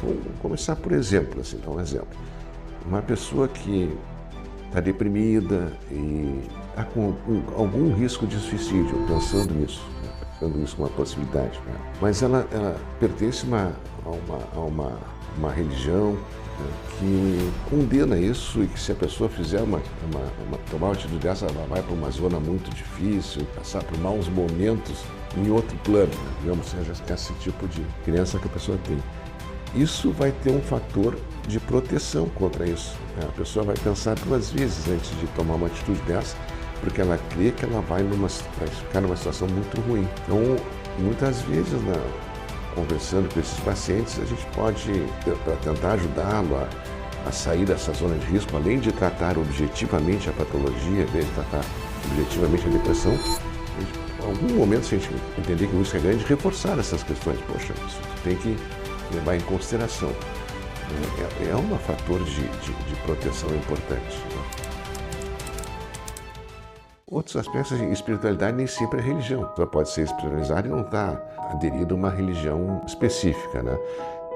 Vamos começar por exemplo, assim, dar um exemplo. Uma pessoa que está deprimida e está com algum risco de suicídio, pensando nisso como uma possibilidade, né? Mas ela pertence a uma religião, né, que condena isso e que se a pessoa fizer tomar uma atitude dessa, ela vai para uma zona muito difícil, passar por maus momentos em outro plano, né? Digamos, seja esse tipo de crença que a pessoa tem. Isso vai ter um fator de proteção contra isso, né? A pessoa vai pensar duas vezes antes de tomar uma atitude dessa, porque ela crê que ela vai ficar numa situação muito ruim. Então, muitas vezes, conversando com esses pacientes, a gente pode, para tentar ajudá-lo a sair dessa zona de risco, além de tratar objetivamente a patologia, em vez de tratar objetivamente a depressão, em algum momento, se a gente entender que o risco é grande, reforçar essas questões. Poxa, isso tem que levar em consideração. É um fator de proteção importante, né? Outros aspectos de espiritualidade nem sempre é religião. Ela pode ser espiritualizada e não estar aderido a uma religião específica, né?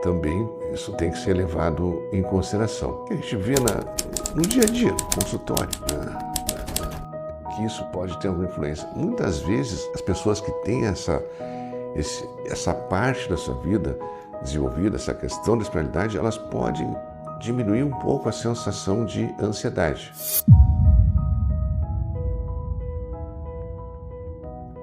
Também isso tem que ser levado em consideração. O que a gente vê no dia a dia, no consultório, né? Que isso pode ter alguma influência. Muitas vezes as pessoas que têm essa parte da sua vida desenvolvida, essa questão da espiritualidade, elas podem diminuir um pouco a sensação de ansiedade.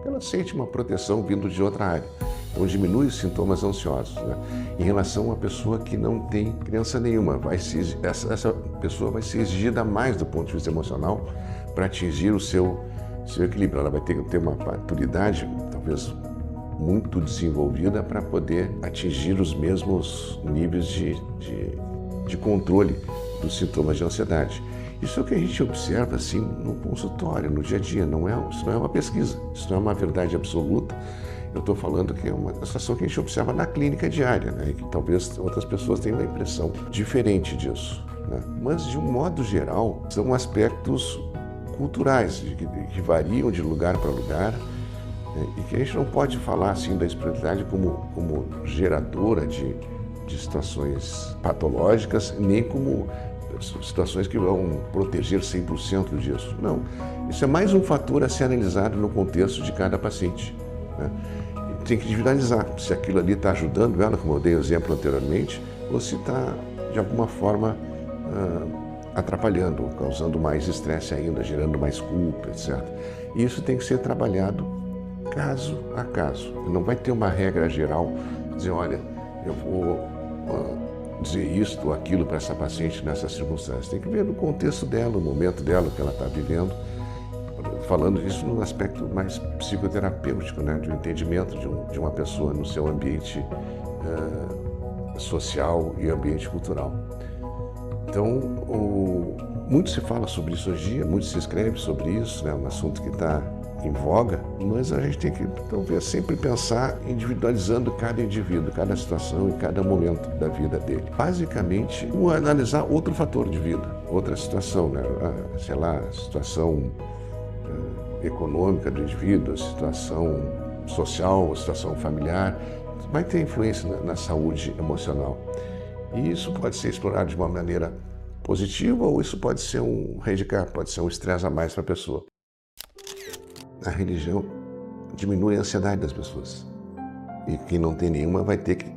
Ela sente uma proteção vindo de outra área, então diminui os sintomas ansiosos, né? Em relação a uma pessoa que não tem crença nenhuma, essa pessoa vai ser exigida mais do ponto de vista emocional para atingir o seu equilíbrio. Ela vai ter que ter uma maturidade, talvez muito desenvolvida, para poder atingir os mesmos níveis de controle dos sintomas de ansiedade. Isso é o que a gente observa assim no consultório, no dia a dia. Isso não é uma pesquisa, isso não é uma verdade absoluta. Eu estou falando que é uma situação que a gente observa na clínica diária, né? E que talvez outras pessoas tenham uma impressão diferente disso, né? Mas, de um modo geral, são aspectos culturais que variam de lugar para lugar, né? E que a gente não pode falar assim da espiritualidade como geradora de situações patológicas, nem como situações que vão proteger 100% disso. Não, isso é mais um fator a ser analisado no contexto de cada paciente, né? Tem que individualizar se aquilo ali está ajudando ela, como eu dei o exemplo anteriormente, ou se está, de alguma forma, atrapalhando, causando mais estresse ainda, gerando mais culpa, etc. E isso tem que ser trabalhado caso a caso. Não vai ter uma regra geral, dizer, olha, eu vou dizer isto ou aquilo para essa paciente nessas circunstâncias. Tem que ver no contexto dela, o momento dela, o que ela está vivendo, falando isso no aspecto mais psicoterapêutico, né, do entendimento de uma pessoa no seu ambiente social e ambiente cultural. Então, muito se fala sobre isso hoje em dia, muito se escreve sobre isso, né, um assunto que está em voga, mas a gente tem que, talvez, sempre pensar individualizando cada indivíduo, cada situação e cada momento da vida dele. Basicamente, analisar outro fator de vida, outra situação, né? Sei lá, a situação econômica do indivíduo, a situação social, a situação familiar, vai ter influência na saúde emocional. E isso pode ser explorado de uma maneira positiva ou isso pode ser um handicap, pode ser um estresse a mais para a pessoa. A religião diminui a ansiedade das pessoas. E quem não tem nenhuma vai ter que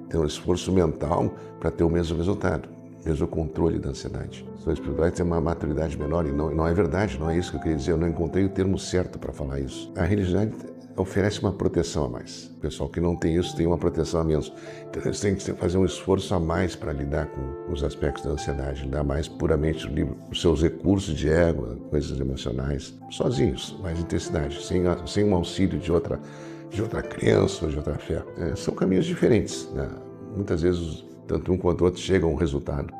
ter um esforço mental para ter o mesmo resultado, o mesmo controle da ansiedade. A pessoa espiritual tem uma maturidade menor e não é verdade, não é isso que eu queria dizer. Eu não encontrei o termo certo para falar isso. A religião oferece uma proteção a mais. O pessoal que não tem isso tem uma proteção a menos. Então eles têm que fazer um esforço a mais para lidar com os aspectos da ansiedade, lidar mais puramente os seus recursos de ego, coisas emocionais, sozinhos, mais intensidade, sem um auxílio de outra crença ou de outra fé. São caminhos diferentes, né? Muitas vezes, tanto um quanto o outro chegam a um resultado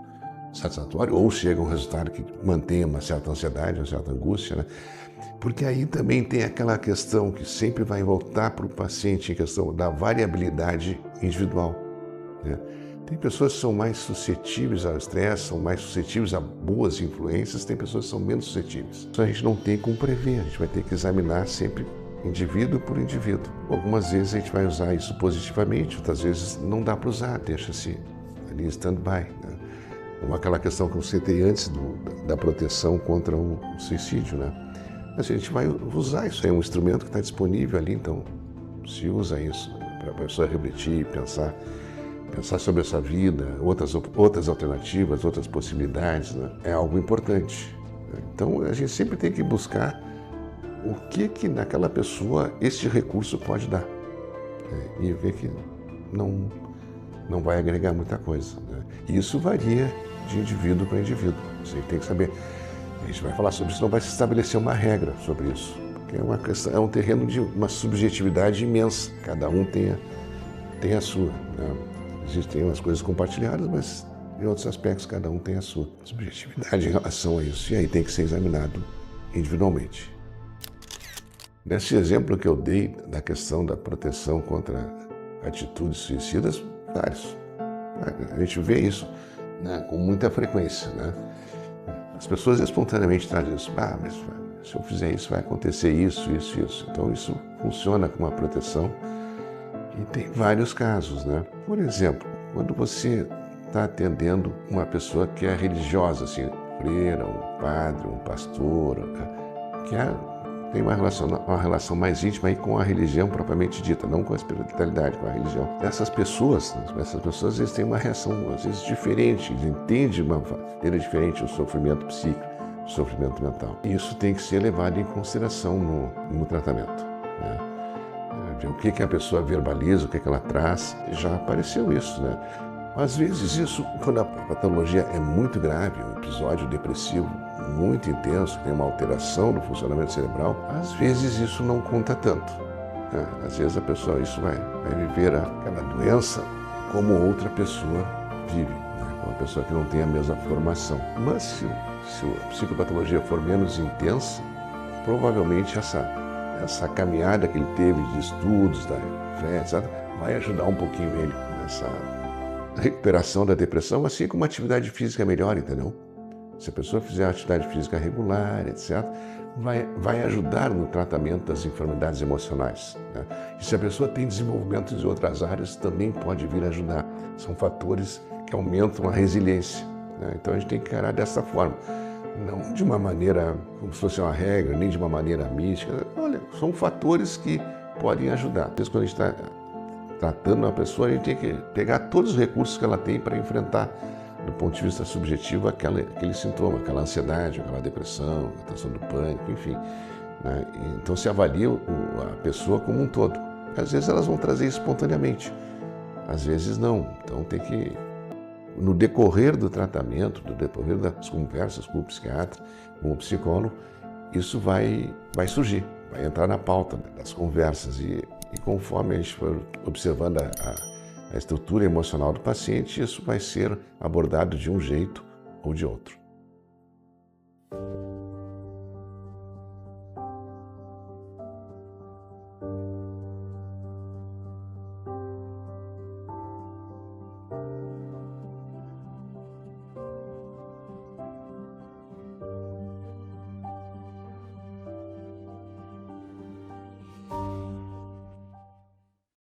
satisfatório ou chegam a um resultado que mantenha uma certa ansiedade, uma certa angústia, né? Porque aí também tem aquela questão que sempre vai voltar para o paciente, em questão da variabilidade individual, né? Tem pessoas que são mais suscetíveis ao estresse, são mais suscetíveis a boas influências, tem pessoas que são menos suscetíveis. Isso a gente não tem como prever, a gente vai ter que examinar sempre indivíduo por indivíduo. Algumas vezes a gente vai usar isso positivamente, outras vezes não dá para usar, deixa-se ali em stand-by, né? Como aquela questão que eu citei antes da proteção contra o suicídio, né? Mas a gente vai usar isso aí, é um instrumento que está disponível ali, então se usa isso para a pessoa refletir, pensar sobre essa vida, outras alternativas, outras possibilidades, né? É algo importante, né? Então a gente sempre tem que buscar o que naquela pessoa este recurso pode dar, né? E o que não vai agregar muita coisa, né? E isso varia de indivíduo para indivíduo. Você tem que saber. A gente vai falar sobre isso, não vai se estabelecer uma regra sobre isso, porque é um terreno de uma subjetividade imensa. Cada um tem a sua, né? Existem umas coisas compartilhadas, mas em outros aspectos cada um tem a sua subjetividade em relação a isso. E aí tem que ser examinado individualmente. Nesse exemplo que eu dei da questão da proteção contra atitudes suicidas, vários. A gente vê isso, né, com muita frequência, né? As pessoas espontaneamente trazem isso. Mas se eu fizer isso, vai acontecer isso. Então isso funciona como uma proteção e tem vários casos, né? Por exemplo, quando você está atendendo uma pessoa que é religiosa, assim, freira, um padre, um pastor, que tem uma relação mais íntima aí com a religião propriamente dita, não com a espiritualidade, com a religião. Essas pessoas às vezes têm uma reação, às vezes diferente, eles entendem de uma maneira diferente o sofrimento psíquico, o sofrimento mental. E isso tem que ser levado em consideração no tratamento, né? Ver o que a pessoa verbaliza, o que ela traz. Já apareceu isso, né? Às vezes isso, quando a patologia é muito grave, um episódio depressivo muito intenso, tem uma alteração do funcionamento cerebral, às vezes isso não conta tanto, né? Às vezes a pessoa vai viver aquela doença como outra pessoa vive, né? Uma pessoa que não tem a mesma formação. Mas se a psicopatologia for menos intensa, provavelmente essa caminhada que ele teve de estudos, da fé, etc., vai ajudar um pouquinho ele nessa recuperação da depressão, assim como uma atividade física melhor, entendeu? Se a pessoa fizer atividade física regular, etc., vai ajudar no tratamento das enfermidades emocionais, né? E se a pessoa tem desenvolvimentos em outras áreas, também pode vir ajudar. São fatores que aumentam a resiliência, né? Então a gente tem que encarar dessa forma. Não de uma maneira como se fosse uma regra, nem de uma maneira mística. Olha, são fatores que podem ajudar. Às vezes, quando a gente está tratando uma pessoa, a gente tem que pegar todos os recursos que ela tem para enfrentar, do ponto de vista subjetivo, aquele sintoma, aquela ansiedade, aquela depressão, a questão do pânico, enfim, né? Então se avalia a pessoa como um todo. Às vezes elas vão trazer isso espontaneamente, às vezes não. Então tem que, no decorrer do tratamento, no decorrer das conversas com o psiquiatra, com o psicólogo, isso vai surgir, vai entrar na pauta das conversas e conforme a gente for observando a estrutura emocional do paciente, isso vai ser abordado de um jeito ou de outro.